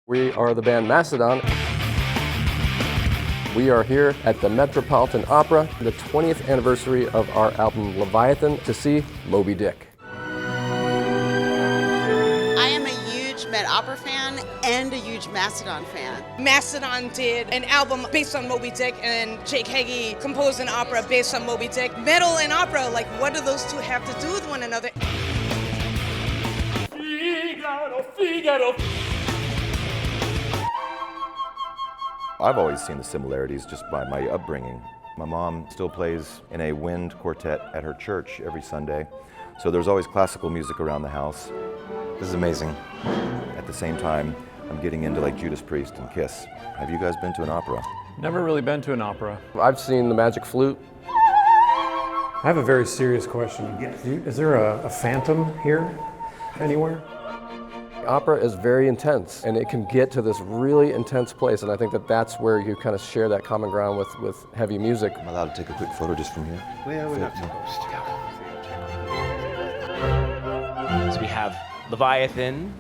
We are the band Mastodon. We are here at the Metropolitan Opera, the 20th anniversary of our album Leviathan, to see Moby-Dick. I am a huge Met Opera fan and a huge Mastodon fan. Mastodon did an album based on Moby-Dick, and Jake Heggie composed an opera based on Moby-Dick. Metal and opera, like, what do those two have to do with one another? Figaro, Figaro. I've always seen the similarities just by my upbringing. My mom still plays in a wind quartet at her church every Sunday, so there's always classical music around the house. This is amazing. At the same time, I'm getting into like Judas Priest and Kiss. Have you guys been to an opera? Never really been to an opera. I've seen the Magic Flute. I have a very serious question. Yes. Is there a phantom here anywhere? Opera is very intense, and it can get to this really intense place, and I think that that's where you kind of share that common ground with heavy music. Am I allowed to take a quick photo just from here? Well, we're not supposed to. So we have Leviathan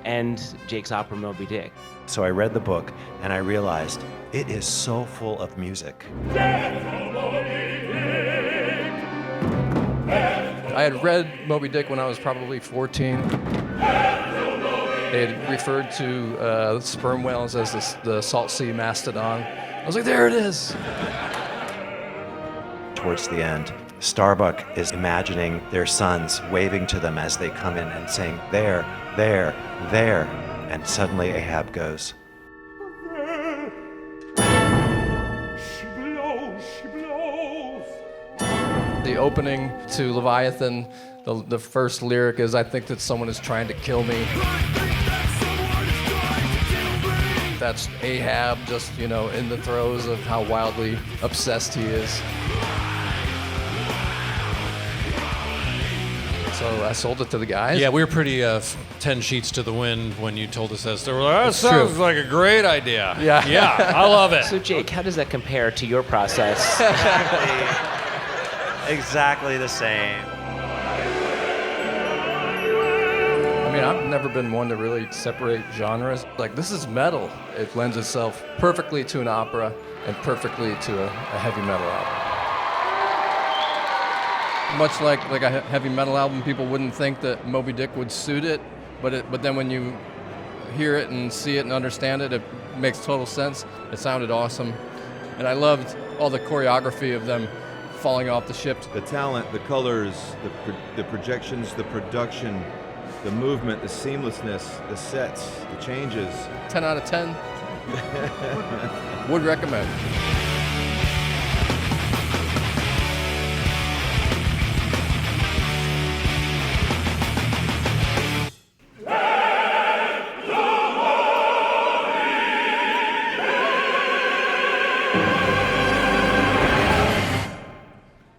and Jake's opera Moby-Dick. So I read the book and I realized it is so full of music. I had read Moby-Dick when I was probably 14. They had referred to sperm whales as the salt sea mastodon. I was like, there it is. Towards the end, Starbuck is imagining their sons waving to them as they come in and saying, there, there, there. And suddenly Ahab goes. She blows, she blows. The opening to Leviathan, the first lyric is, I think that someone is trying to kill me. That's Ahab just, in the throes of how wildly obsessed he is. So I sold it to the guys. Yeah, we were pretty 10 sheets to the wind when you told us that. So we're like, that sounds like a great idea. Yeah. Yeah, I love it. So Jake, how does that compare to your process? Exactly the same. I mean, I've never been one to really separate genres. Like, this is metal. It lends itself perfectly to an opera and perfectly to a heavy metal album. Much like a heavy metal album, people wouldn't think that Moby-Dick would suit it, but then when you hear it and see it and understand it, it makes total sense. It sounded awesome. And I loved all the choreography of them falling off the ship. The talent, the colors, the projections, the production, the movement, the seamlessness, the sets, the changes. 10 out of 10. Would recommend.